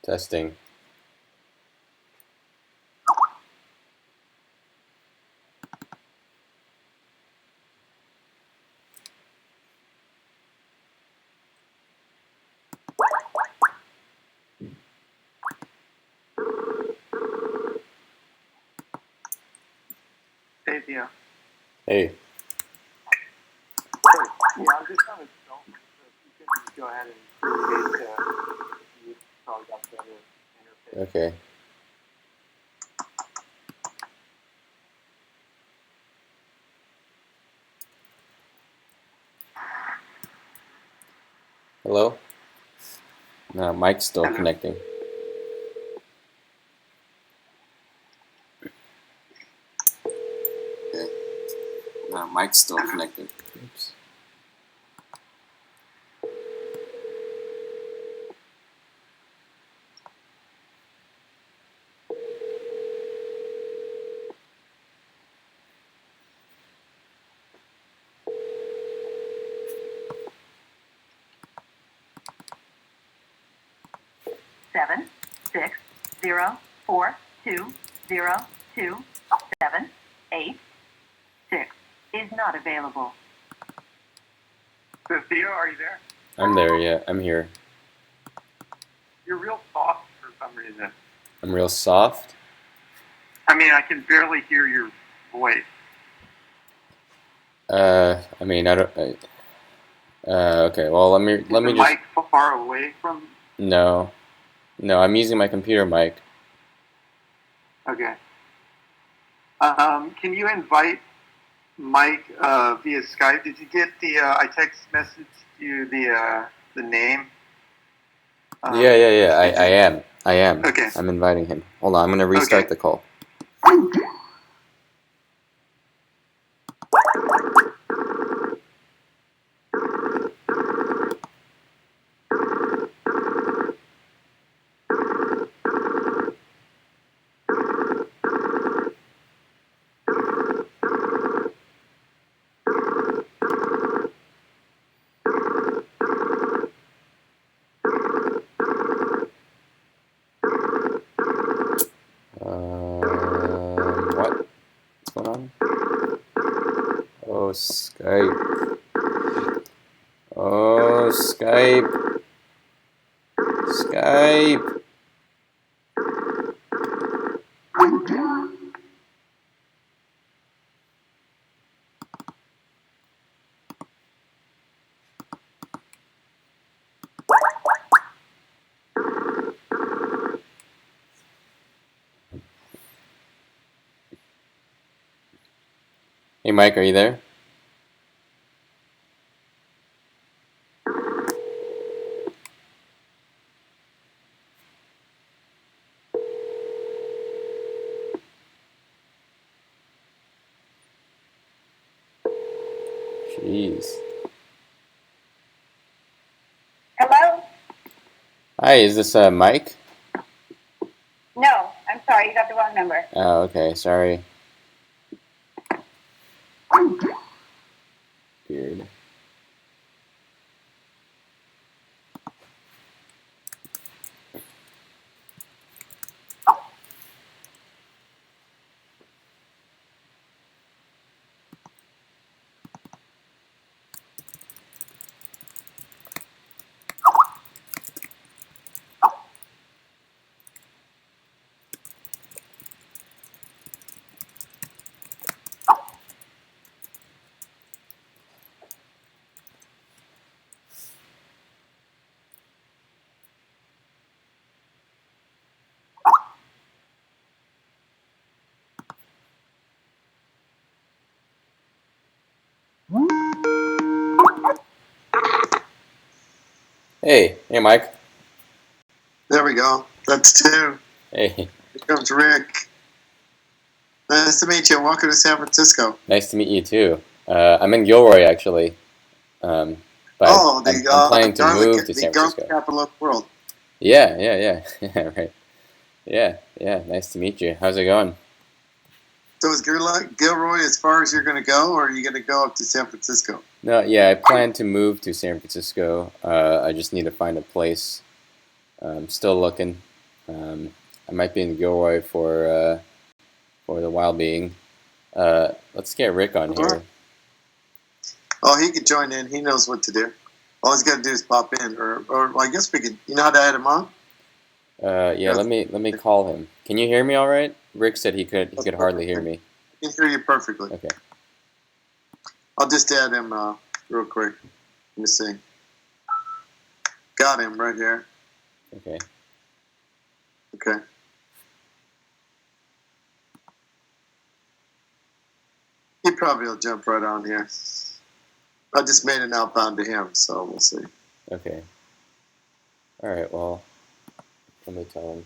Testing. Hey, Theo. Hey. Yeah, I'm just on a film, so if you can go ahead and create you probably got better interface. Okay. Hello? No, mic's still Hello. connecting. Okay. No, mic's still connecting. Oops. Seven, 6, 0, 4, 2, 0, 2, 7, 8, 6 is not available. So, Theo, are you there? I'm there, yeah. I'm here. You're real soft for some reason. I'm real soft. I mean, I can barely hear your voice. I mean, I don't. Okay. Well, let me Is the just. mic far away from? No, I'm using my computer mic. Okay. Can you invite Mike via Skype? Did you get the? I text messaged you the name. Yeah. I am. Okay. I'm inviting him. Hold on. I'm gonna restart Okay. the call. What? What's going on? Oh, Skype. Oh, Skype. Skype. Hey, Mike, are you there? Jeez. Hello? Hi, is this Mike? No, I'm sorry, you got the wrong number. Oh, okay, sorry. Weird. Hey, Mike. There we go. That's two. Hey, Here comes Rick. Nice to meet you. Welcome to San Francisco. nice to meet you too. I'm in Gilroy actually, but I'm planning to move to San garlic Francisco. capital of the world. Yeah, right. Yeah. Nice to meet you. How's it going? So is Gilroy as far as you're going to go, or are you going to go up to San Francisco? No, yeah, I plan to move to San Francisco. I just need to find a place. I'm still looking. I might be in Gilroy for the while being. Let's get Rick on here. Oh, he could join in. He knows what to do. All he's got to do is pop in, or I guess we could. You know how to add him on? Yeah. Let me call him. Can you hear me all right? Rick said he could hardly hear me. I can hear you perfectly. Okay. I'll just add him real quick. Let me see. Got him right here. Okay. Okay. He probably will jump right on here. I just made an outbound to him, so we'll see. Okay. All right. Well, let me tell him.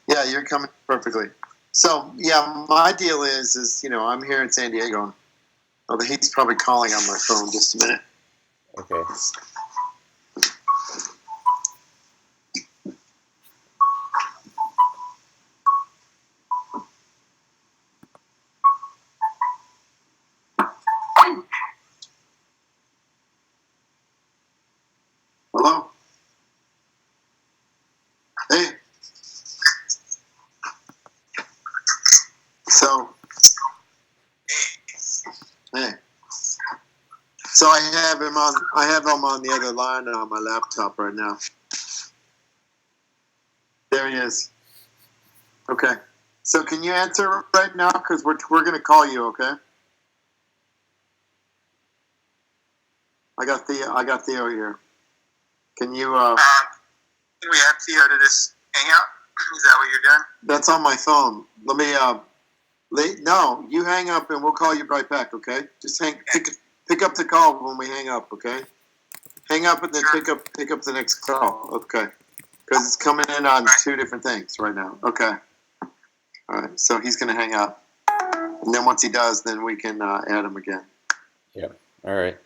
Yeah, you're coming perfectly. So yeah, my deal is I'm here in San Diego. Although he's probably calling on my phone. Just a minute. Okay. Hello. Hey. So. Hey. So I have him on the other line on my laptop right now. There he is. Okay. So can you answer right now? Because we're going to call you. Okay. I got Theo here. Can you? Can we add Theo to this hangout? Is that what you're doing? That's on my phone. Let me. No, you hang up and we'll call you right back. Okay. Just pick up the call when we hang up. Okay. Hang up and then pick up the next call. Okay. Because it's coming in on two different things right now. Okay. All right. So he's going to hang up, and then once he does, then we can add him again. Yeah. All right.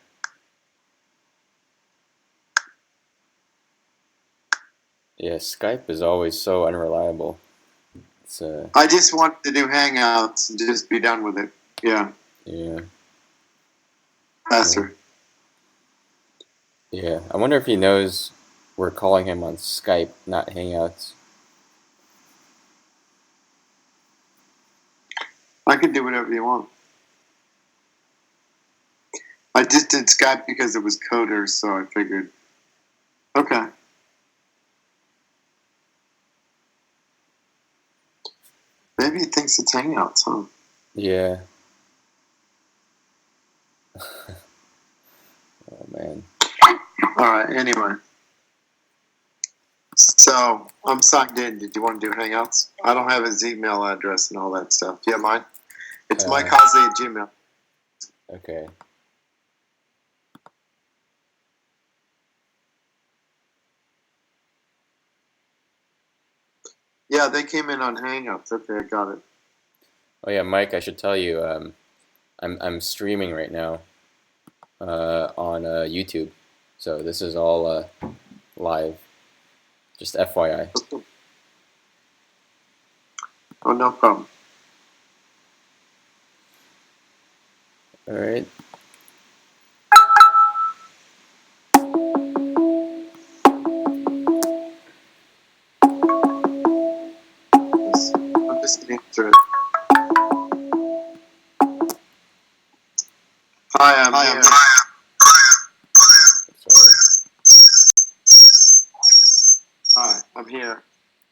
Yeah, Skype is always so unreliable. It's I just want to do Hangouts and just be done with it. Yeah. Yeah. Faster. Yeah. I wonder if he knows we're calling him on Skype, not Hangouts. I can do whatever you want. I just did Skype because it was coders, so I figured. Okay. Maybe he thinks it's Hangouts, huh? Yeah. Oh, man. All right, anyway. So, I'm signed in. Did you want to do Hangouts? I don't have his email address and all that stuff. Do you have mine? It's Mike Hosley at Gmail. Okay. Yeah, they came in on Hangouts. Okay, I got it. Oh yeah, Mike, I should tell you, I'm streaming right now on YouTube, so this is all live. Just FYI. Oh, no problem. All right. I'm just going to answer it. Hi, I'm here. Sorry. Hi, I'm here.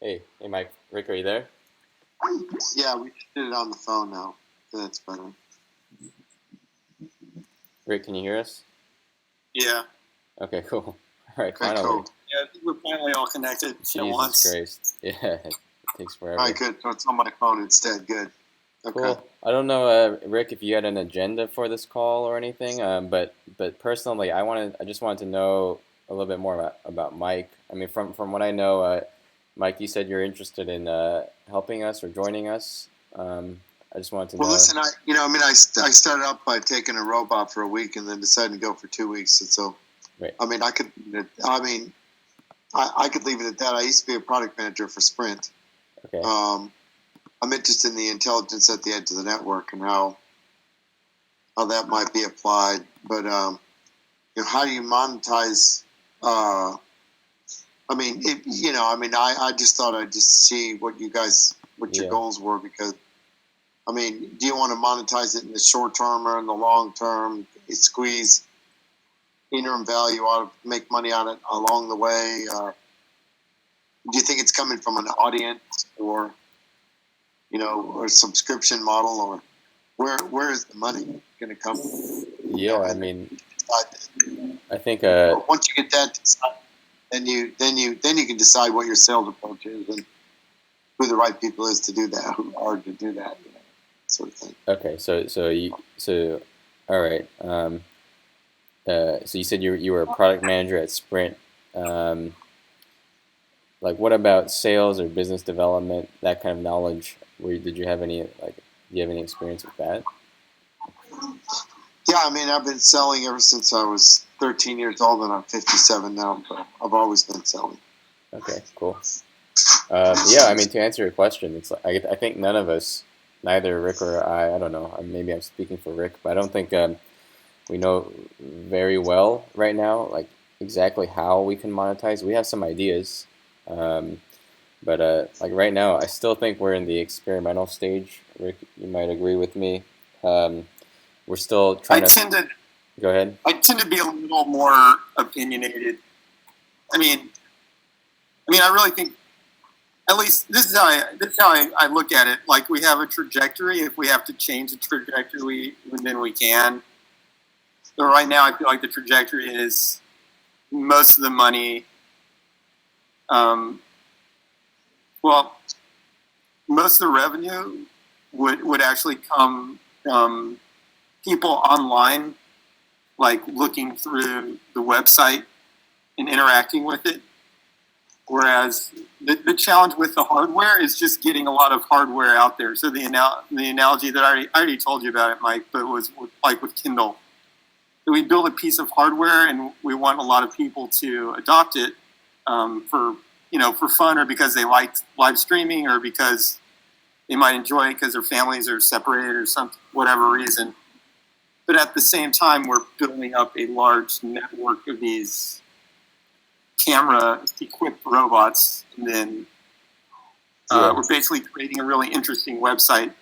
Hey, Mike. Rick, are you there? Yeah, we did it on the phone now. That's better. Rick, can you hear us? Yeah. Okay, cool. All right, Okay, finally. cool. Yeah, I think we're finally all connected at once. Jesus Christ. Yeah, it takes forever. All right, good. So it's on my phone instead. Good. Okay. Cool. I don't know, Rick, if you had an agenda for this call or anything, but personally, I just wanted to know a little bit more about Mike. I mean, from what I know, Mike, you said you're interested in helping us or joining us. I just wanted to know. Well, listen, I started out by taking a robot for a week and then decided to go for 2 weeks. And so, Right. I mean, I could leave it at that. I used to be a product manager for Sprint. Okay. I'm interested in the intelligence at the edge of the network and how that might be applied. But how do you monetize? I mean, I just thought I'd just see what your Yeah. goals were, because, I mean, do you want to monetize it in the short term or in the long term? You squeeze interim value out of, make money on it along the way. Do you think it's coming from an audience, or or a subscription model, or where is the money going to come from? Yeah, I mean, I think Once you get that decided, then you can decide what your sales approach is and who the right people is to do that, who are to do that, sort of thing. okay. So all right. So you said you were a product manager at Sprint. Um, like, what about sales or business development? That kind of knowledge. Did you have any do you have any experience with that? Yeah, I mean, I've been selling ever since I was 13 years old, and I'm 57 now, so I've always been selling. Okay, cool. Yeah, I mean, to answer your question, it's I think none of us, neither Rick or I don't know. Maybe I'm speaking for Rick, but I don't think we know very well right now, like exactly how we can monetize. We have some ideas, um, but like right now, I still think we're in the experimental stage. Rick, you might agree with me. Um, we're still I trying to tend to go ahead. I tend to be a little more opinionated. I mean, I really think, at least this is how I look at it. Like, we have a trajectory. If we have to change the trajectory, then we can. So right now, I feel like the trajectory is most of the money. Well, most of the revenue would actually come from people online, like looking through the website and interacting with it. Whereas the challenge with the hardware is just getting a lot of hardware out there. So the analogy that I already told you about it, Mike, but was like with Kindle. So we build a piece of hardware, and we want a lot of people to adopt it for fun, or because they like live streaming, or because they might enjoy it because their families are separated or some whatever reason. But at the same time, we're building up a large network of these camera-equipped robots, and then we're basically creating a really interesting website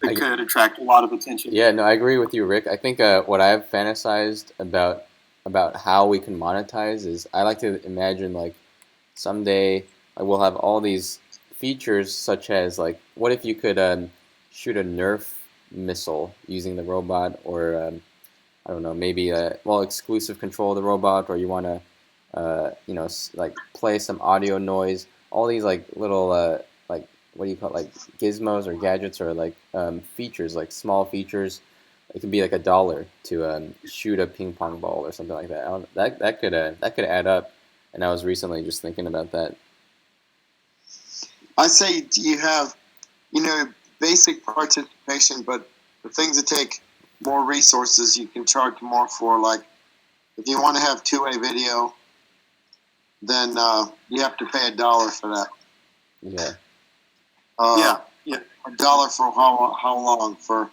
that could attract a lot of attention. Yeah, no, I agree with you, Rick. I think what I've fantasized about how we can monetize is, I like to imagine, like, someday we'll have all these features, such as, like, what if you could shoot a Nerf missile using the robot, or I don't know, maybe exclusive control of the robot, or you want to like play some audio noise. All these like little like, what do you call it, like gizmos or gadgets, or like features, like small features. It could be like $1 to shoot a ping pong ball or something like that. That could add up. And I was recently just thinking about that. I say you have, basic participation, but the things that take more resources, you can charge more for. Like, if you want to have two-way video, then you have to pay $1 for that. Yeah. Yeah. $1 for how long? For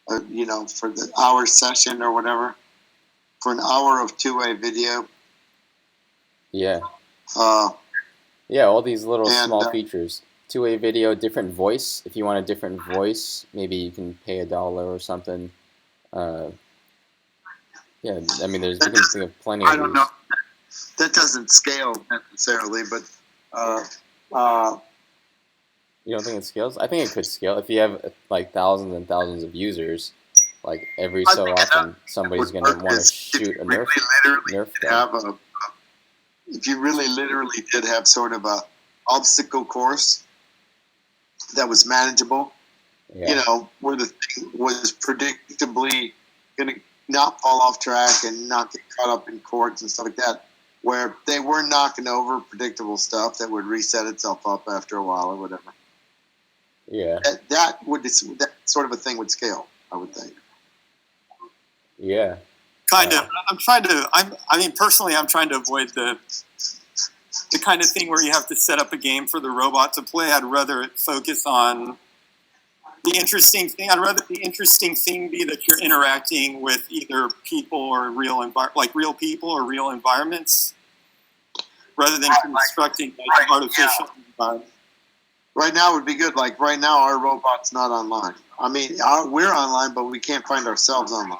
for the hour session or whatever. For an hour of two-way video. Yeah. Uh, Yeah, all these little small features. Two-way video, different voice. If you want a different voice, maybe you can pay $1 or something. Yeah, I mean, you can think of plenty of I don't these. know. That doesn't scale necessarily, but You don't think it scales? I think it could scale. If you have like thousands and thousands of users, like every so often somebody's going to want to shoot a Nerf gun. If you really literally did have sort of a obstacle course that was manageable, where the thing was predictably going to not fall off track and not get caught up in courts and stuff like that, where they were knocking over predictable stuff that would reset itself up after a while or whatever. Yeah. That sort of a thing would scale, I would think. Yeah. Kind of. Personally, I'm trying to avoid the kind of thing where you have to set up a game for the robot to play. I'd rather it focus on, the interesting thing. I'd rather the interesting thing be that you're interacting with either people or real people or real environments, rather than constructing like artificial environments. Right now would be good. Like right now, our robot's not online. I mean, we're online, but we can't find ourselves online.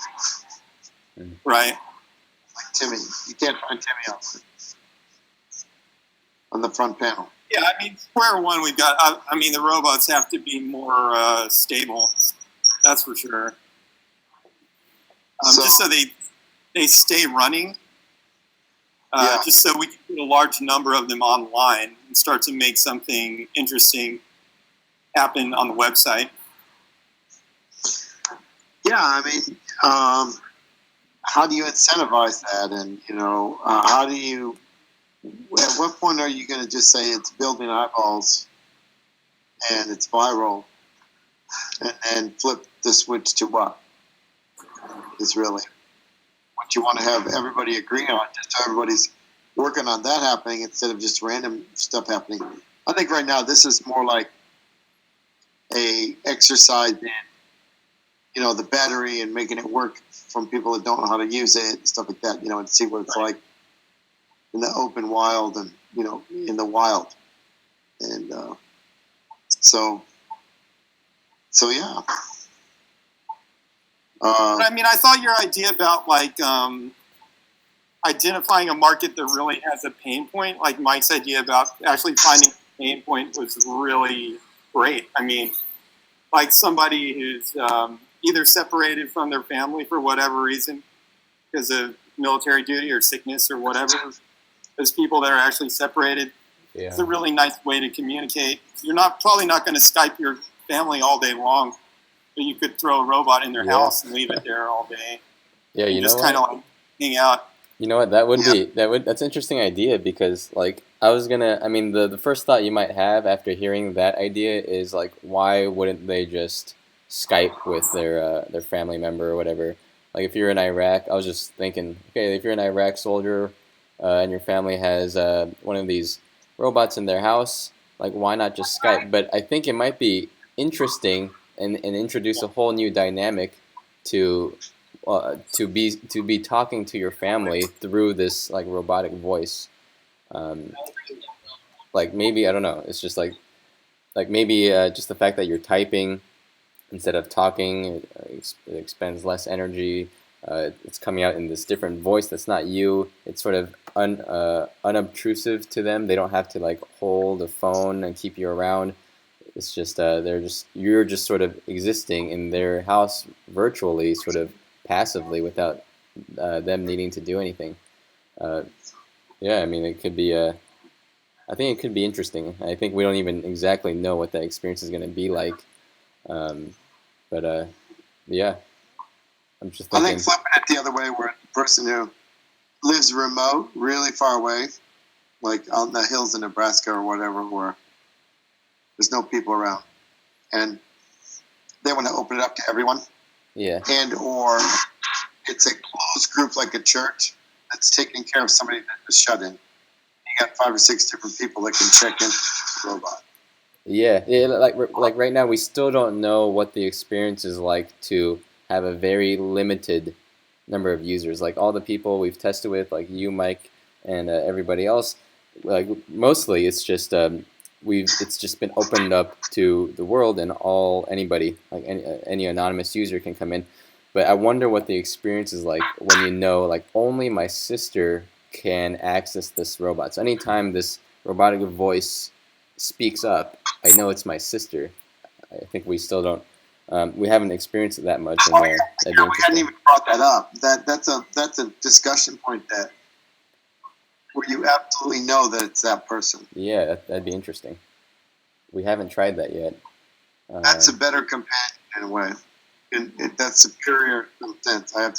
Right. Like Timmy, you can't find Timmy on the front panel. Yeah, I mean, square one, we've got. I mean, the robots have to be more stable. That's for sure. Just so they stay running. Just so we can put a large number of them online and start to make something interesting happen on the website. Yeah, I mean, how do you incentivize that? And, how do you, at what point are you going to just say it's building eyeballs and it's viral and then flip the switch to what is really what you want to have everybody agree on, just so everybody's working on that happening instead of just random stuff happening? I think right now this is more like a exercise in, the battery and making it work from people that don't know how to use it and stuff like that, and see what it's like in the open wild and, in the wild. And so yeah. I mean, I thought your idea about like identifying a market that really has a pain point, like Mike's idea about actually finding a pain point, was really great. I mean, like somebody who's either separated from their family for whatever reason, because of military duty or sickness or whatever. There's people that are actually separated. Yeah. It's a really nice way to communicate. You're probably not going to Skype your family all day long, but you could throw a robot in their house and leave it there all day. Yeah, you know just what? kind of like hang out. You know what? That's an interesting idea, because like the first thought you might have after hearing that idea is like, why wouldn't they just Skype with their family member or whatever? Like if you're in Iraq, I was just thinking, okay, if you're an Iraq soldier and your family has one of these robots in their house, like why not just Skype? But I think it might be interesting and introduce a whole new dynamic to be talking to your family through this like robotic voice. Like maybe, I don't know, it's just like maybe just the fact that you're typing instead of talking, it expends less energy. It's coming out in this different voice that's not you. It's sort of unobtrusive to them. They don't have to like hold a phone and keep you around. It's just you're just sort of existing in their house virtually, sort of passively, without them needing to do anything. Yeah, I mean, it could be I think it could be interesting. I think we don't even exactly know what that experience is going to be like. But yeah, I'm just thinking. I think flipping it the other way, where the person who lives remote, really far away, like out in the hills in Nebraska or whatever, where there's no people around, and they want to open it up to everyone. Yeah. And or it's a closed group like a church that's taking care of somebody that was shut in. You got 5 or 6 different people that can check in the robot. Yeah, like right now, we still don't know what the experience is like to have a very limited number of users. Like all the people we've tested with, like you, Mike, and everybody else, like mostly it's just it's just been opened up to the world, and anybody, like any anonymous user can come in. But I wonder what the experience is like when like only my sister can access this robot. So anytime this robotic voice speaks up, I know it's my sister. I think we still don't. We haven't experienced it that much in there. That'd be we hadn't even brought that up. That's a discussion point where you absolutely know that it's that person. Yeah, that'd be interesting. We haven't tried that yet. That's a better companion in a way. That's superior in a sense. I'd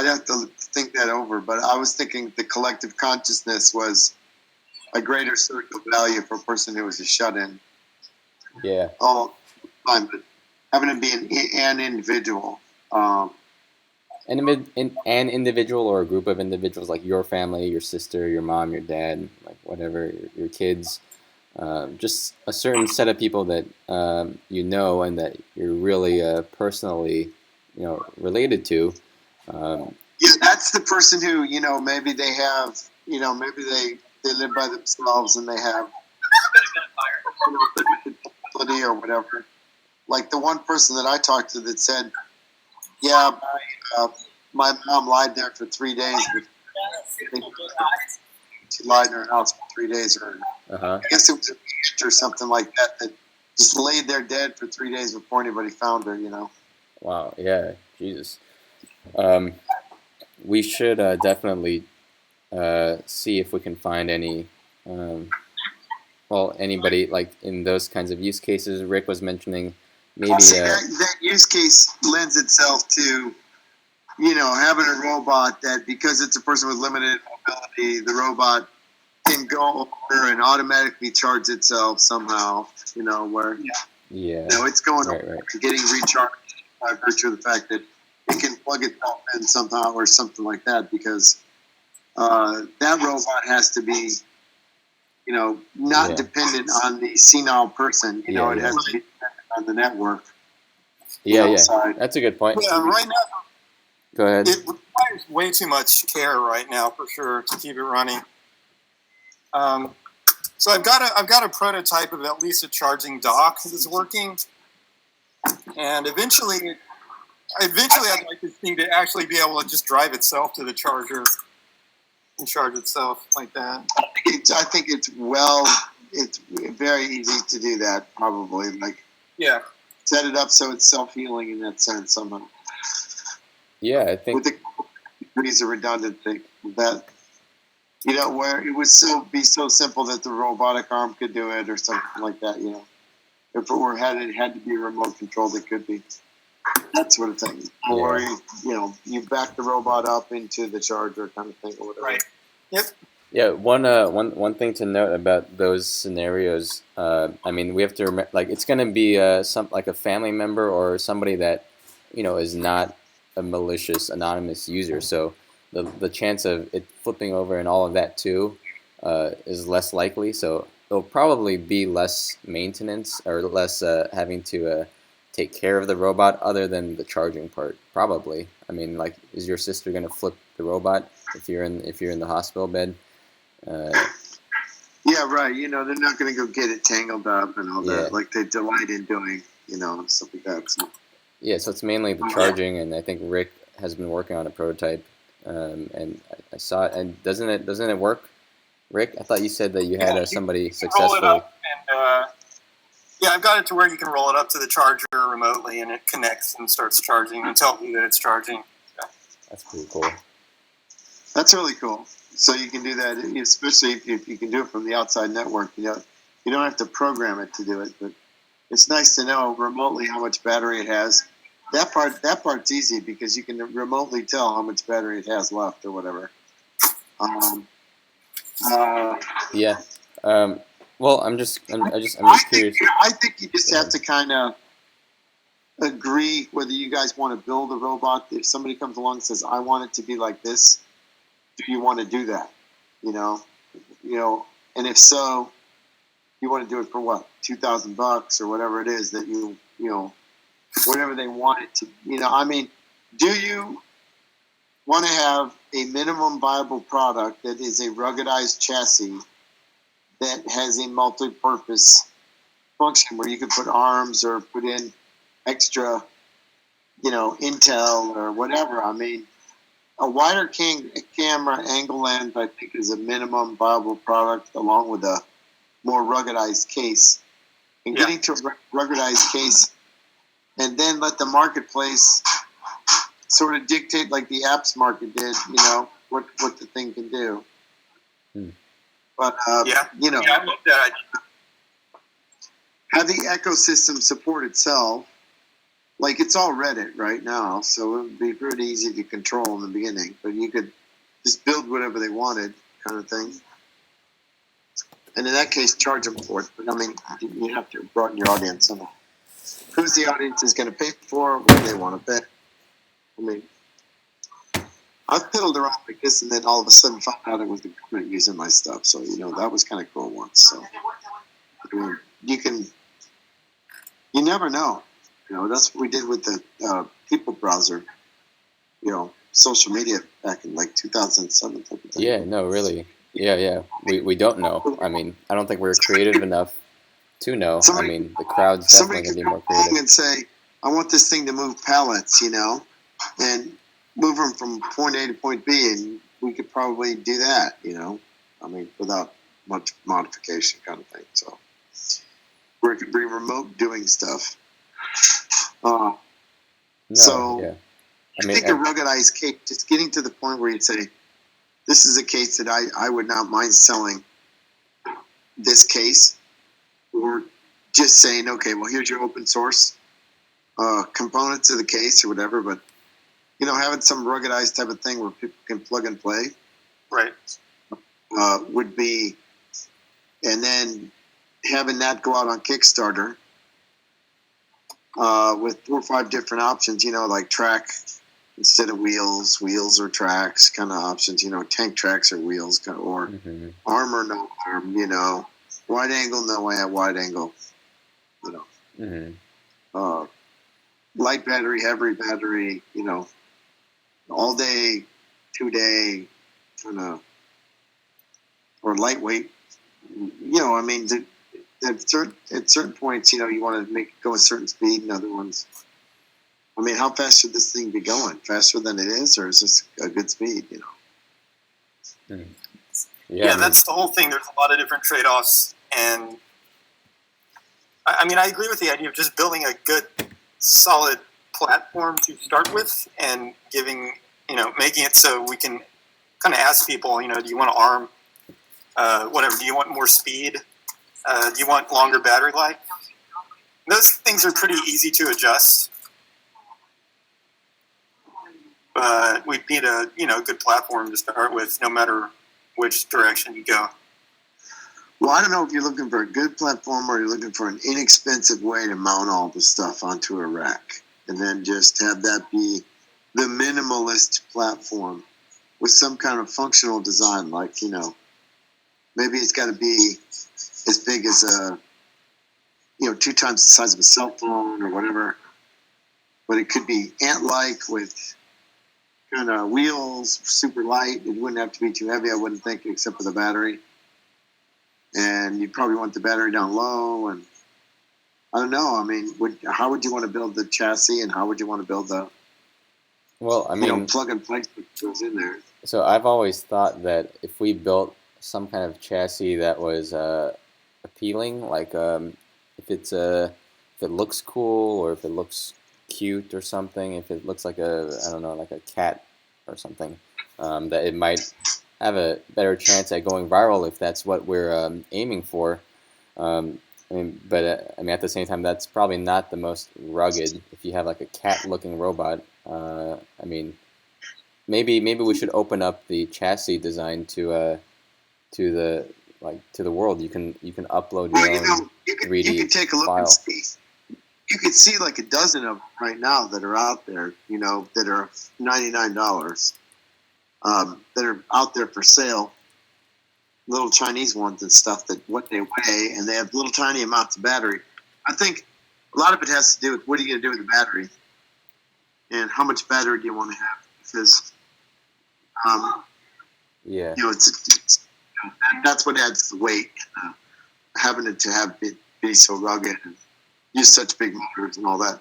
have to think that over. But I was thinking the collective consciousness was a greater circle value for a person who was a shut-in. Yeah. All the time, but having it be an individual. An individual or a group of individuals, like your family, your sister, your mom, your dad, like whatever, your kids. just a certain set of people that you know and that you're really personally, related to. Um, Yeah, that's the person who, maybe they have, maybe they live by themselves and they have ability or whatever. Like the one person that I talked to that said, yeah, my mom lied there for 3 days. She lied in her house for 3 days, or uh-huh. I guess it was a bitch or something like that, that just laid there dead for 3 days before anybody found her. Wow. Yeah. Jesus. Um, we should definitely see if we can find any. Um, well, anybody like in those kinds of use cases. Rick was mentioning maybe. See, that use case lends itself to, having a robot that, because it's a person with limited mobility, the robot can go over and automatically charge itself somehow, where, Yeah. it's going Right. over Right. and getting recharged by virtue of the fact that it can plug itself in somehow or something like that, because that robot has to be, not Yeah. dependent on the senile person. Yeah. It Yeah. has to be dependent on the network. Yeah. Yeah. Side. That's a good point. Yeah, right now Go ahead. it requires way too much care right now for sure to keep it running. So I've got a prototype of at least a charging dock that's working, and eventually I'd like this thing to actually be able to just drive itself to the charger and charge itself like that. I think it's very easy to do that. Probably Yeah. set it up so it's self-healing in that sense somehow. Yeah, I think. With the degrees of redundancy that, where it would be so simple that the robotic arm could do it or something like that. If it had to be remote controlled, it could be that sort of thing. Or you back the robot up into the charger kind of thing or whatever. Right. Yep. Yeah, one thing to note about those scenarios. I mean, we have to remember, like, it's going to be like a family member or somebody that is not a malicious anonymous user. So the chance of it flipping over and all of that too is less likely. So it'll probably be less maintenance or less having to take care of the robot, other than the charging part. Probably. I mean, like, is your sister going to flip the robot if you're in the hospital bed? Yeah, right. They're not going to go get it tangled up and all Yeah. that, like they delight in doing, stuff like that. So. Yeah, so it's mainly the charging, and I think Rick has been working on a prototype, and I saw it. And doesn't it work, Rick? I thought you said that you had somebody Roll it successfully. up and yeah, I've got it to where you can roll it up to the charger remotely, and it connects and starts charging and tells you that it's charging. That's pretty cool. That's really cool. So you can do that, especially if you can do it from the outside network. You don't have to program it to do it, but it's nice to know remotely how much battery it has. That part's easy because you can remotely tell how much battery it has left or whatever. Yeah. Well, I'm just curious. I think you just have to kind of agree whether you guys want to build a robot. If somebody comes along and says, "I want it to be like this," do you want to do that? And if so, you want to do it for what, $2,000 or whatever it is that whatever they want it to. I mean, do you want to have a minimum viable product that is a ruggedized chassis that has a multi-purpose function where you can put arms or put in extra, intel or whatever? I mean, a wider camera angle lens, I think, is a minimum viable product, along with a more ruggedized case. And getting to a ruggedized case, and then let the marketplace sort of dictate, like the apps market did, what the thing can do. But I love that. have the ecosystem support itself. Like, it's all Reddit right now, so it would be pretty easy to control in the beginning. But you could just build whatever they wanted, kind of thing. And in that case, charge them for it. But I mean, you have to broaden your audience somehow. Who's the audience is going to pay for? What do they want to pay? I mean, I've piddled around like this, and then all of a sudden found out it was the government using my stuff. So that was kind of cool once. So You never know. That's what we did with the people browser. Social media back in like 2007 type of thing. Yeah, no, really. Yeah. We don't know. I mean, I don't think we're creative enough to know. I mean, the crowd's definitely Somebody going could to be come more along creative. and say, "I want this thing to move pallets," and move them from point A to point B, and we could probably do that. I mean, without much modification, kind of thing. So, where it could be remote doing stuff. Uh, No, so, yeah. I think a ruggedized case, just getting to the point where you'd say, "This is a case that I would not mind selling this case," or just saying, "Okay, well, here's your open source components of the case or whatever," but having some ruggedized type of thing where people can plug and play, Right. would be, and then having that go out on Kickstarter with 4 or 5 different options, like track instead of wheels or tracks kind of options, tank tracks or wheels, or arm or no arm, wide angle, no wide angle, light battery, heavy battery, all day, 2-day, kind of, or lightweight. I mean, at certain points, you want to make it go a certain speed, and other ones. I mean, how fast should this thing be going? Faster than it is, or is this a good speed? Yeah, that's the whole thing. There's a lot of different trade-offs, and I mean, I agree with the idea of just building a good, solid platform to start with, and making it so we can kind of ask people, do you want to arm, whatever? Do you want more speed? Do you want longer battery life? Those things are pretty easy to adjust, but we need a good platform to start with, no matter which direction you go. Well, I don't know if you're looking for a good platform or you're looking for an inexpensive way to mount all the stuff onto a rack, and then just have that be the minimalist platform with some kind of functional design, like maybe it's got to be as big as 2 times the size of a cell phone or whatever, but it could be ant-like with kind of wheels, super light. It wouldn't have to be too heavy, I wouldn't think, except for the battery. And you'd probably want the battery down low, and I don't know. I mean, how would you want to build the chassis, and how would you want to build the plug and play that goes in there? So I've always thought that if we built some kind of chassis that was appealing, like if it looks cool, or if it looks cute or something, if it looks like like a cat or something, that it might have a better chance at going viral if that's what we're aiming for. But at the same time, that's probably not the most rugged. If you have like a cat-looking robot, maybe we should open up the chassis design to the world. You can upload your own 3D you could take a look file. and see. You could see like a dozen of them right now that are out there, that are $99, that are out there for sale. Little Chinese ones and stuff, that what they weigh, and they have little tiny amounts of battery. I think a lot of it has to do with what are you going to do with the battery, and how much battery do you want to have, because that's what adds the weight, having it to have it be so rugged and use such big motors and all that.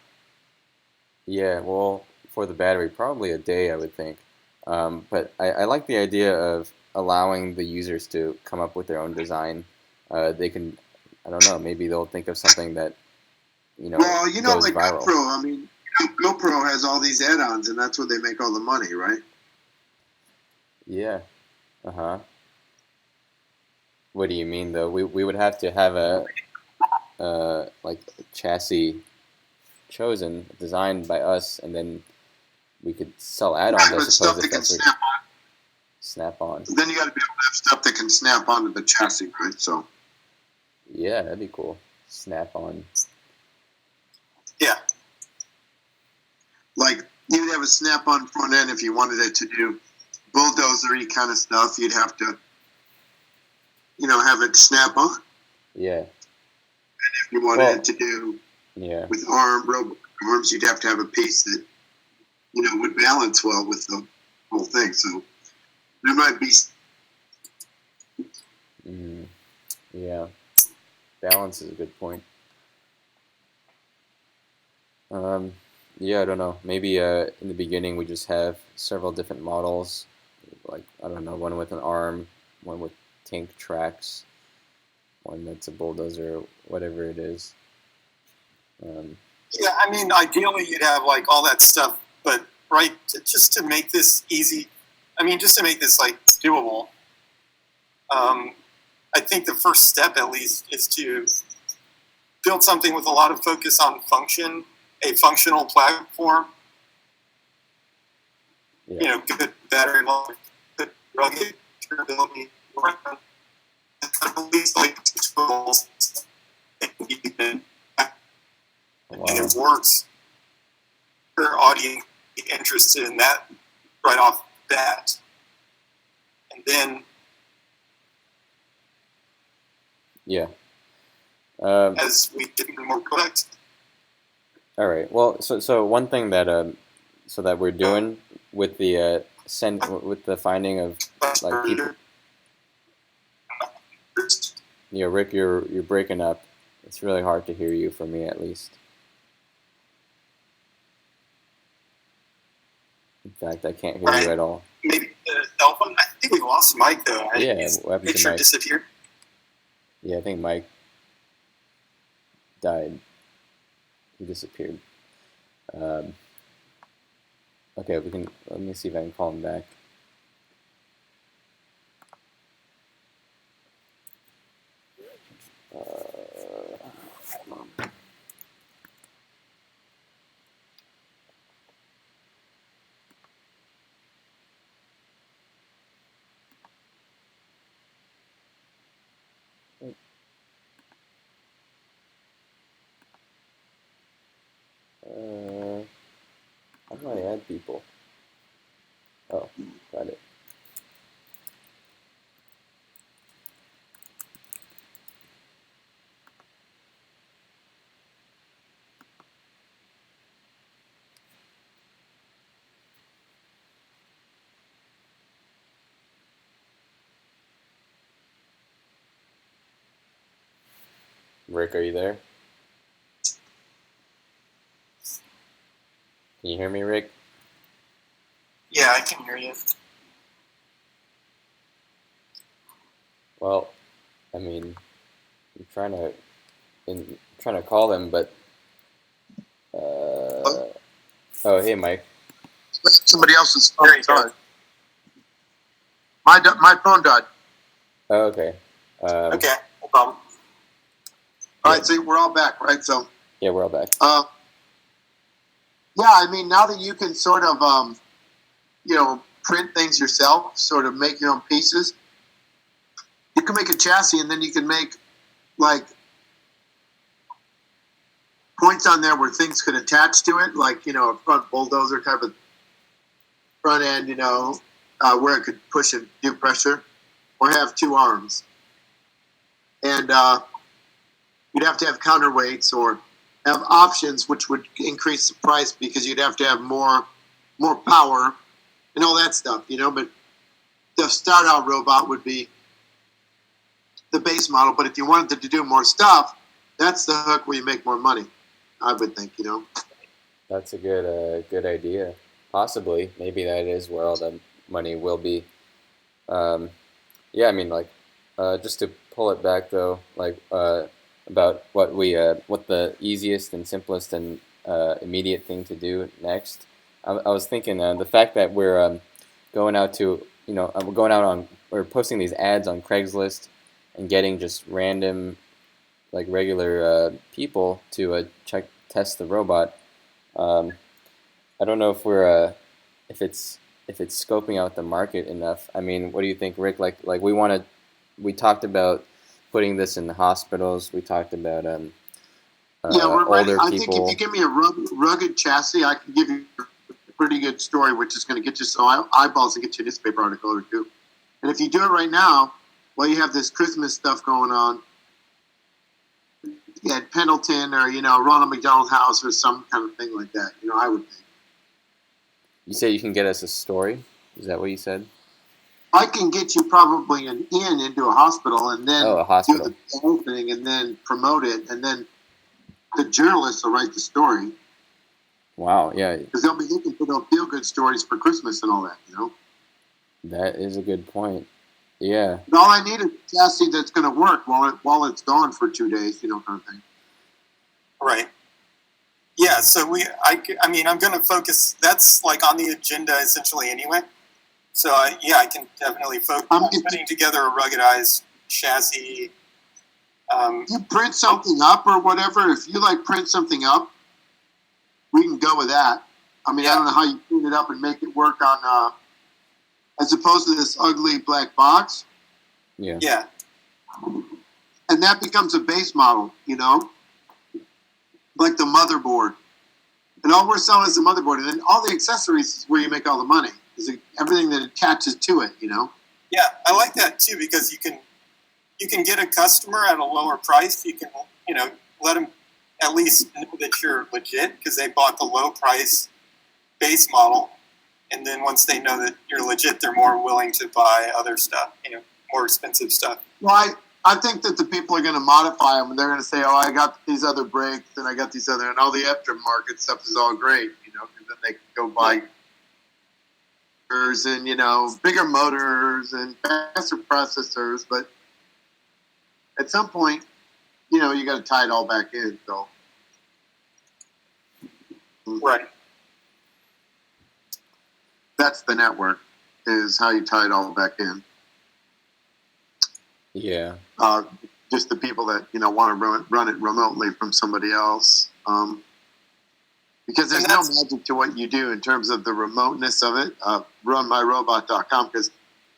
Yeah, well, for the battery, probably a day, I would think. But I like the idea of allowing the users to come up with their own design. They can, I don't know, maybe they'll think of something that goes like viral. GoPro. I mean, GoPro has all these add-ons, and that's where they make all the money, right? Yeah. What do you mean, though? We would have to have a chassis chosen, designed by us, and then we could sell add-ons, I suppose, stuff that if can that's snap on. Snap on. Then you got to be able to have stuff that can snap onto the chassis, right? So. Yeah, that'd be cool. Snap on. Yeah. Like, you'd have a snap-on front end if you wanted it to do bulldozer-y kind of stuff. You'd have to, have it snap on. Yeah. You wanted Well, it to do yeah. with arms, you'd have to have a piece that, would balance well with the whole thing. So there might be. Mm, yeah. Balance is a good point. Um, yeah, I don't know. Maybe in the beginning we just have several different models, like I don't know, one with an arm, one with tank tracks, one that's a bulldozer, whatever it is. Um, Yeah, I mean, ideally you'd have like all that stuff, but right, just to make this easy, I mean, just to make this like doable, I think the first step at least is to build something with a lot of focus on function, a functional platform, yeah. good battery life, good rugged durability, at least like tools, and Wow. it works. Your audience interested in that right off the bat, and then Yeah. Um, as we get more product, all right. Well, so one thing that so that we're doing with the with the finding of like people, Rick, you're breaking up. It's really hard to hear you, for me at least. In fact, I can't hear you right? at all. Maybe the cell phone. I think we lost Mike though. Yeah, His what happened to picture Mike? disappeared. Yeah, I think Mike died. He disappeared. Um, okay, we can. Let me see if I can call him back. Uh, how do I add people? Oh, got it. Rick, are you there? Can you hear me, Rick? Yeah, I can hear you. Well, I mean, trying to call him, but oh, hey, Mike. Somebody else's phone There you go. died. My phone died. Oh, okay. Okay, no problem. All Yeah, right, so we're all back, right? So, yeah, we're all back. yeah, I mean, now that you can sort of, print things yourself, sort of make your own pieces, you can make a chassis, and then you can make like points on there where things could attach to it, like a front bulldozer type of front end, where it could push and do pressure, or have two arms, and you'd have to have counterweights or have options, which would increase the price because you'd have to have more power and all that stuff, But the start out robot would be the base model. But if you wanted to do more stuff, that's the hook where you make more money, I would think, That's a good idea. Possibly, maybe that is where all the money will be. Um, yeah, I mean, like, just to pull it back though, like, about what the easiest and simplest and immediate thing to do next. I was thinking the fact that we're going out to, we're going out on, we're posting these ads on Craigslist and getting just random, like regular people to test the robot. Um, I don't know if we're if it's scoping out the market enough. I mean, what do you think, Rick? Like we talked about putting this in the hospitals. We talked about Yeah, we're ready. older I think if you people. give me a rugged chassis, I can give you a pretty good story, which is going to get you some eyeballs and get you a newspaper article or two. And if you do it right now, while you have this Christmas stuff going on, at Pendleton or, Ronald McDonald House or some kind of thing like that. I would think. You say you can get us a story? Is that what you said? I can get you probably an in into a hospital and then Oh, a do hospital. the whole thing and then promote it. And then the journalists will write the story. Wow, yeah, Because they'll be looking for those feel-good stories for Christmas and all that. that is a good point. Yeah, And all I need is a chassis that's going to work while it's gone for 2 days, kind of thing. Right. Yeah. So I'm going to focus. That's like on the agenda essentially anyway. So I can definitely focus on putting together a ruggedized chassis. You print something up or whatever. If you print something up, we can go with that. I mean, I don't know how you print it up and make it work on, as opposed to this ugly black box. yeah. Yeah. And that becomes a base model, like the motherboard. And all we're selling is the motherboard. And then all the accessories is where you make all the money. Is everything that attaches to it, Yeah, I like that too because you can get a customer at a lower price. You can let them at least know that you're legit because they bought the low price base model, and then once they know that you're legit, they're more willing to buy other stuff, more expensive stuff. Well, I think that the people are going to modify them, and they're going to say, "Oh, I got these other brakes, and I got these other, and all the aftermarket stuff is all great," because then they can go buy and bigger motors and faster processors. But at some point, you got to tie it all back in. So, Right. That's the network, is how you tie it all back in. Yeah. Just the people that want to run it remotely from somebody else, because there's no magic to what you do in terms of the remoteness of it. RunMyRobot.com, because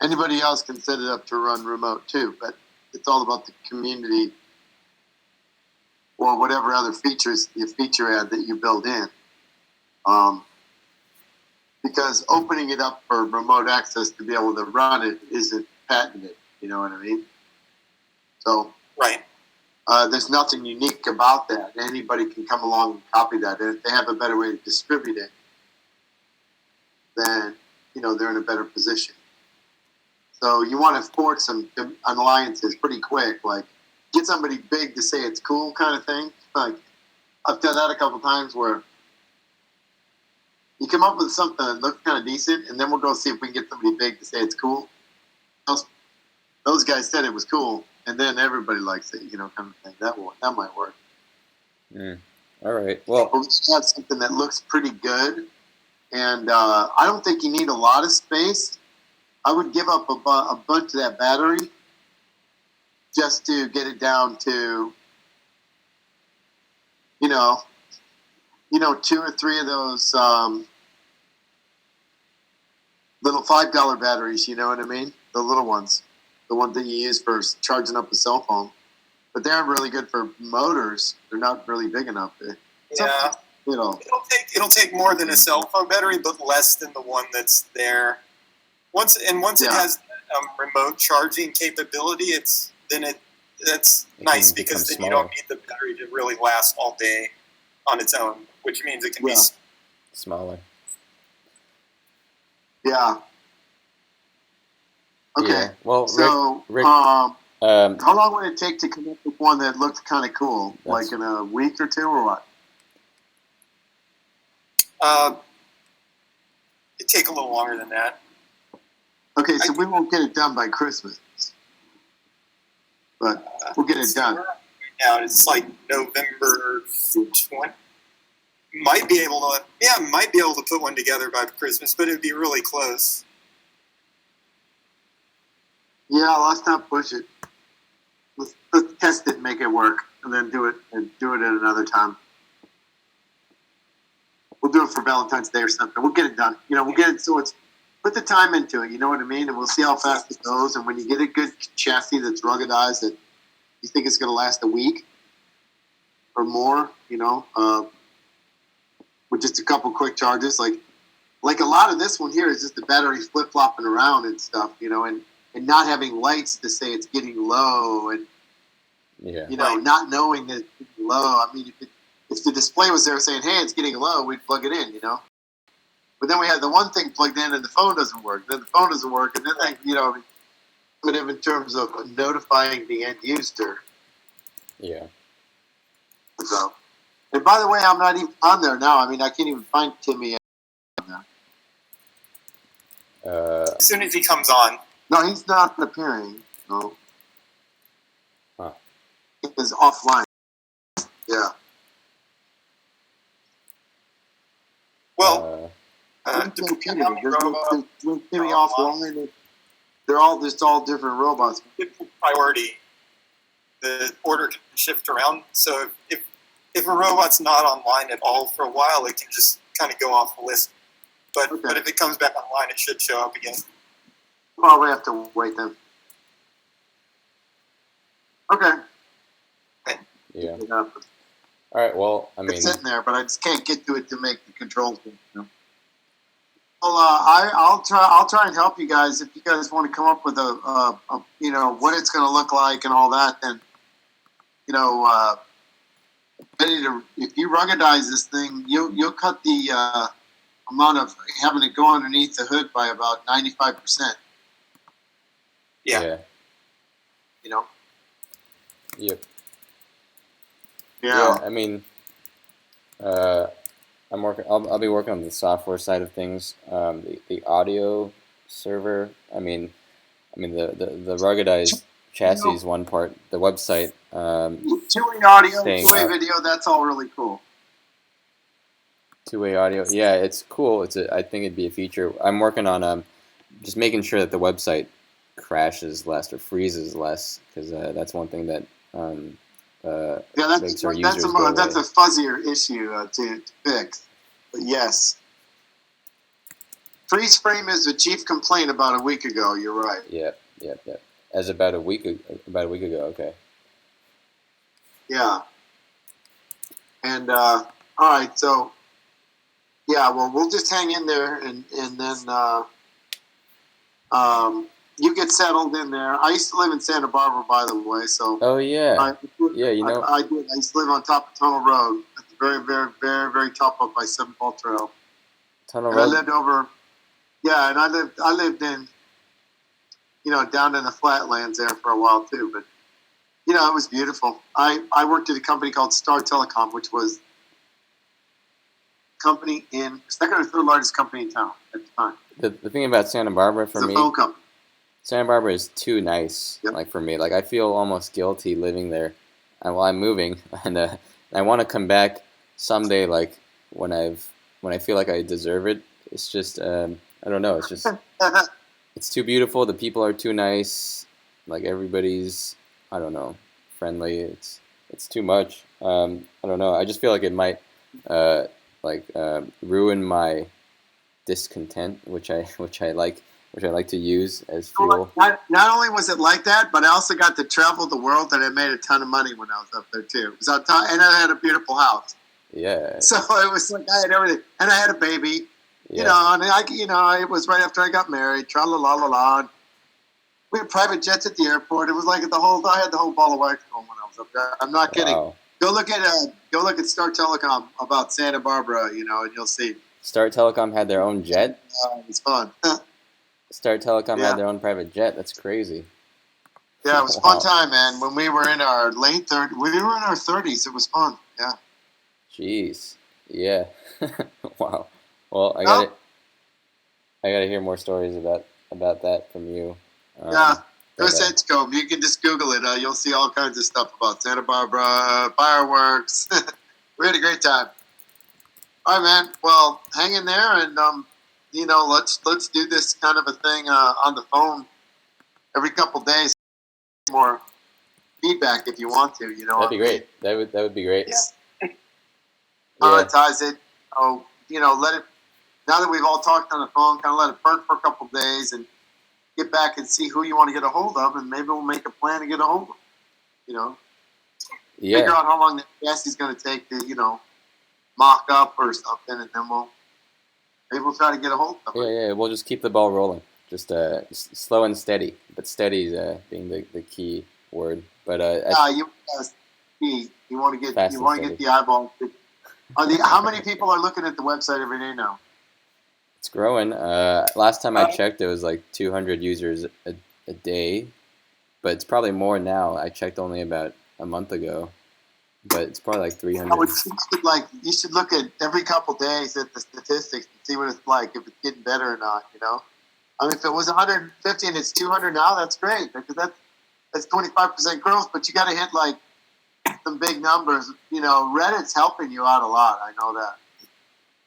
anybody else can set it up to run remote too, but it's all about the community or whatever other features you feature add that you build in. Because opening it up for remote access to be able to run it isn't patented. You know what I mean? So Right. There's nothing unique about that. Anybody can come along and copy that. And if they have a better way to distribute it, then they're in a better position. So you want to forge some alliances pretty quick, like get somebody big to say it's cool kind of thing. Like I've done that a couple times where you come up with something that looks kind of decent, and then we'll go see if we can get somebody big to say it's cool. Those guys said it was cool, and then everybody likes it, kind of thing. That might work. All right. Well, we have something that looks pretty good, and I don't think you need a lot of space. I would give up a bunch of that battery just to get it down to, 2 or 3 of those little $5 batteries. You know what I mean? The little ones, the ones that you use for charging up a cell phone. But they aren't really good for motors. They're not really big enough. Yeah. It'll take more than a cell phone battery, but less than the one that's there. Once it has remote charging capability, that's nice because then you don't need the battery to really last all day on its own, which means it can be smaller. Yeah. Okay. Yeah. Well, so Rick, how long would it take to come up with one that looked kind of cool? Like in a week or two, or what? It'd take a little longer than that. Okay, so we won't get it done by Christmas, but we'll get it done. Right now it's like November 20. Might be able to put one together by Christmas, but it'd be really close. Yeah, let's not push it. Let's test it, and make it work, and then do it at another time. We'll do it for Valentine's Day or something. We'll get it done. We'll get it so it's put the time into it. You know what I mean? And we'll see how fast it goes. And when you get a good chassis that's ruggedized, that you think it's going to last a week or more, with just a couple quick charges, like a lot of this one here is just the batteries flip flopping around and stuff, and not having lights to say it's getting low, and Yeah. Not knowing that it's getting low. I mean, if the display was there saying, "Hey, it's getting low," we'd plug it in, But then we had the one thing plugged in, and the phone doesn't work. Then the phone doesn't work, and then in terms of notifying the end user. Yeah. So, and by the way, I'm not even on there now. I mean, I can't even find Timmy on there. As soon as he comes on. No, he's not appearing. No. Huh. He's offline. Yeah. Well, Timmy depending on the robot, Timmy offline. They're all different robots. Priority, the order can shift around. So if a robot's not online at all for a while, it can just kind of go off the list. But if it comes back online, it should show up again. Probably have to wait then. Okay. Yeah. All right. Well, I mean, it's sitting there, but I just can't get to it to make the controls. Well, I'll try and help you guys if you guys want to come up with a what it's going to look like and all that. Then if you ruggedize this thing, you'll cut the amount of having it go underneath the hood by about 95%. Yeah. Yep. Yeah. I mean, I'm working. I'll be working on the software side of things. The audio server. I mean the ruggedized chassis is one part. The website. Two-way audio, two-way video. That's all really cool. Two-way audio. Yeah, it's cool. I think it'd be a feature. I'm working on just making sure that the website crashes less or freezes less, because that's one thing that makes our users go away. That's a fuzzier issue to fix. But yes, freeze frame is the chief complaint about a week ago. You're right. Yep. As about a week ago. Okay. Yeah. And all right, so yeah, well, we'll just hang in there, and then you get settled in there. I used to live in Santa Barbara, by the way, so. Oh yeah. I did. I used to live on top of Tunnel Road, at the very, very, very, very top of my 7-Ball Trail. Tunnel Road. I lived over. Yeah, and I lived in, down in the flatlands there for a while too. But it was beautiful. I worked at a company called Star Telecom, which was second or third largest company in town at the time. The thing about Santa Barbara for me. Phone company. Santa Barbara is too nice. Yep. Like for me, like I feel almost guilty living there, while I'm moving, and I want to come back someday. Like when I feel like I deserve it. It's just I don't know. It's just it's too beautiful. The people are too nice. Like everybody's, I don't know, friendly. It's too much. I don't know. I just feel like it might ruin my discontent, which I like to use as fuel. Not only was it like that, but I also got to travel the world, and I made a ton of money when I was up there too. And I had a beautiful house. Yeah. So it was like I had everything, and I had a baby. Yeah. And it was right after I got married. Tra la la la la. We had private jets at the airport. It was like I had the whole ball of wax going when I was up there. I'm not kidding. Wow. Go look at Star Telecom about Santa Barbara, and you'll see. Star Telecom had their own jet. It was fun. Star Telecom had their own private jet. That's crazy. Yeah, it was a fun time, man. When we were in our late 30s, we were in our 30s. It was fun. Yeah. Jeez. Yeah. Wow. Well, I gotta hear more stories about that from you. Yeah. Chris Edgecombe. You can just Google it. You'll see all kinds of stuff about Santa Barbara, fireworks. We had a great time. All right, man. Well, hang in there, and let's do this kind of a thing on the phone every couple days. More feedback if you want to. That'd be great. That would be great. Yeah. Monetize it. Oh, let it. Now that we've all talked on the phone, kind of let it burn for a couple days and get back and see who you want to get a hold of, and maybe we'll make a plan to get a hold of. Figure out how long the chassis's going to take to mock up or something, and then we'll try to get a hold of it. Yeah. We'll just keep the ball rolling. Just slow and steady, but steady being the key word. But You you want to get fascinating. the eyeball. How many people are looking at the website every day now? It's growing. Last time I checked, it was like 200 users a day, but it's probably more now. I checked only about a month ago, but it's probably like 300. You should look at every couple days at the statistics and see what it's like, if it's getting better or not. I mean, if it was 150 and it's 200 now, that's great, because that's 25% growth. But you got to hit like some big numbers. Reddit's helping you out a lot. I know that.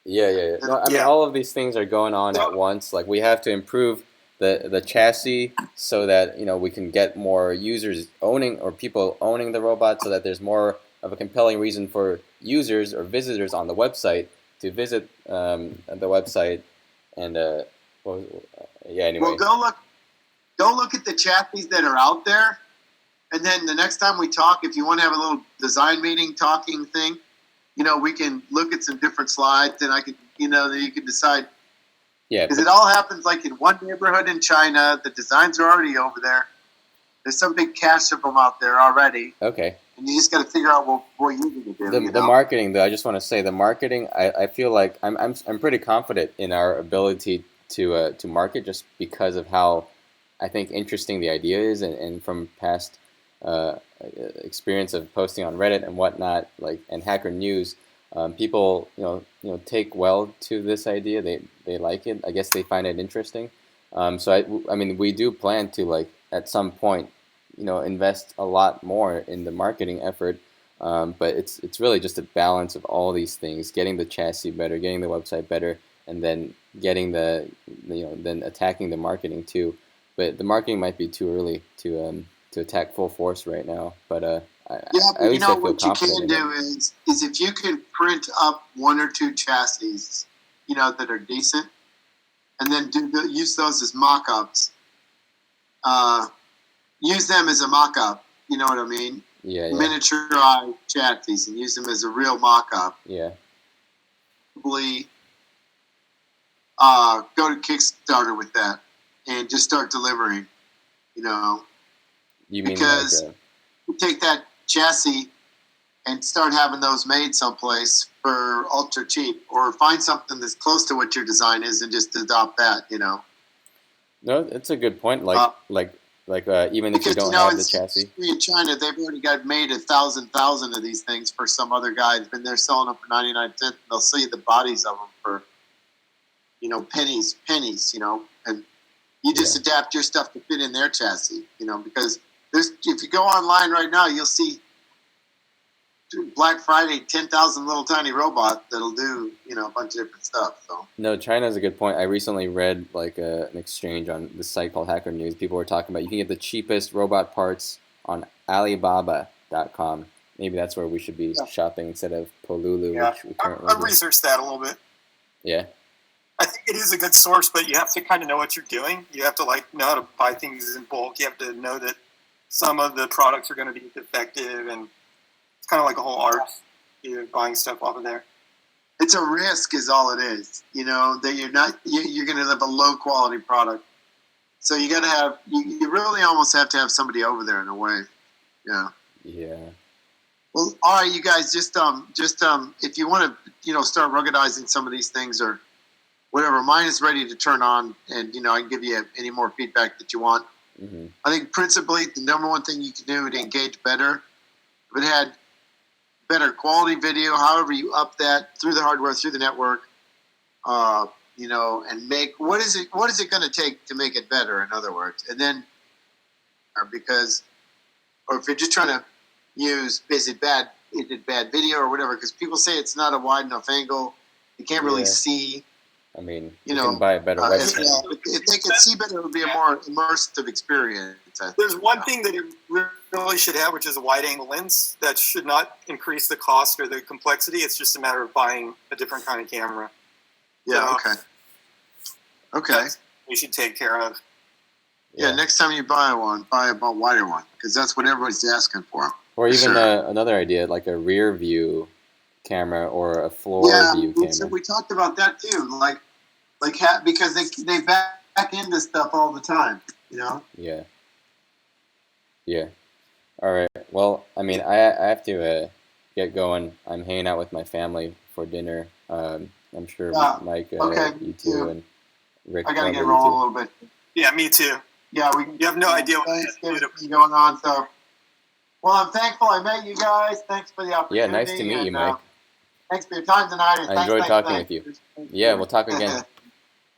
Yeah. No, I mean, all of these things are going on at once. Like, we have to improve the chassis so that we can get more users owning, or people owning the robot, so that there's more of a compelling reason for users or visitors on the website to visit the website. And anyway. Well, go look at the chassis that are out there, and then the next time we talk, if you want to have a little design meeting talking thing, we can look at some different slides, and I can, then you can decide. Yeah. Because it all happens like in one neighborhood in China. The designs are already over there. There's some big cache of them out there already. Okay. And you just got to figure out what you're going to do. The marketing, though, I just want to say the marketing. I feel like I'm pretty confident in our ability to market, just because of how I think interesting the idea is, and from past experience of posting on Reddit and whatnot, and Hacker News, people take well to this idea. They like it. I guess they find it interesting. So I mean, we do plan to, at some point, invest a lot more in the marketing effort. But it's really just a balance of all these things: getting the chassis better, getting the website better, and then getting then attacking the marketing too. But the marketing might be too early to attack full force right now. But at least I feel what you confident can do is if you can print up one or two chassis, that are decent, and then use those as mock-ups. Use them as a mock-up. You know what I mean? Yeah. Miniaturized chassis, and use them as a real mock-up. Yeah. Probably go to Kickstarter with that and just start delivering. You mean because you take that chassis and start having those made someplace for ultra cheap, or find something that's close to what your design is and just adopt that. No, it's a good point. Even if you don't have the chassis. In China, they've already got made 1,000 of these things for some other guy. And they're selling them for 99 cents. They'll sell you the bodies of them for, pennies, and you just adapt your stuff to fit in their chassis, because if you go online right now, you'll see Black Friday 10,000 little tiny robots that'll do, a bunch of different stuff. So. No, China's a good point. I recently read an exchange on this site called Hacker News. People were talking about you can get the cheapest robot parts on Alibaba.com. Maybe that's where we should be shopping instead of Polulu, which we currently I've researched that a little bit. Yeah. I think it is a good source, but you have to kind of know what you're doing. You have to know how to buy things in bulk. You have to know that some of the products are going to be defective, and it's kind of like a whole art, buying stuff off of there. It's a risk, is all it is. That you're going to have a low quality product. So you got to have, you really almost have to have somebody over there in a way. Yeah. Yeah. Well, all right, you guys, just if you want to, start ruggedizing some of these things or whatever, mine is ready to turn on, and I can give you any more feedback that you want. Mm-hmm. I think principally the number one thing you can do to engage better, if it had better quality video, however you up that through the hardware, through the network, and make what is it going to take to make it better? In other words, and then, or if you're just trying to use is it bad video or whatever? Because people say it's not a wide enough angle, you can't really see. I mean, you can buy a better webcam. If they could see better, it would be a more immersive experience. There's one thing that it really should have, which is a wide-angle lens. That should not increase the cost or the complexity. It's just a matter of buying a different kind of camera. Yeah, okay. We should take care of. Yeah, next time you buy a wider one, because that's what everybody's asking for. Or even another idea, like a rear view camera or a floor view camera. So we talked about that too, because they back into stuff all the time, Yeah. All right. Well, I mean, I have to get going. I'm hanging out with my family for dinner. I'm sure Yeah. Mike, Okay. you too, and Rick, I gotta get probably you rolling a too. little bit. Yeah, me too. Yeah, You have no idea what Thanksgiving's going on. So, well, I'm thankful I met you guys. Thanks for the opportunity. Yeah, nice to meet you, and, Mike. thanks for your time tonight. And I thanks, enjoyed thanks, talking thanks. with you. Yeah, we'll talk again.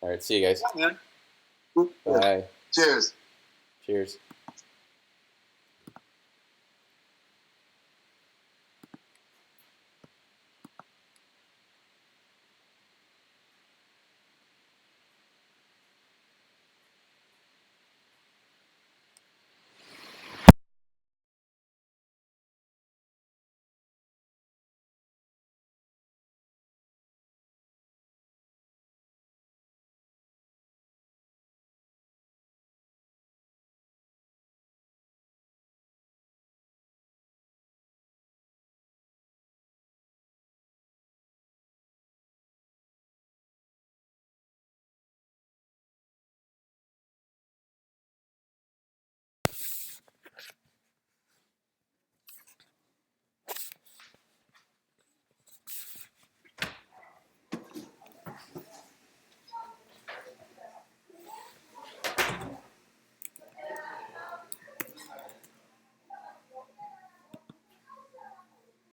All right, see you guys. Yeah, man. Bye. Cheers. Cheers.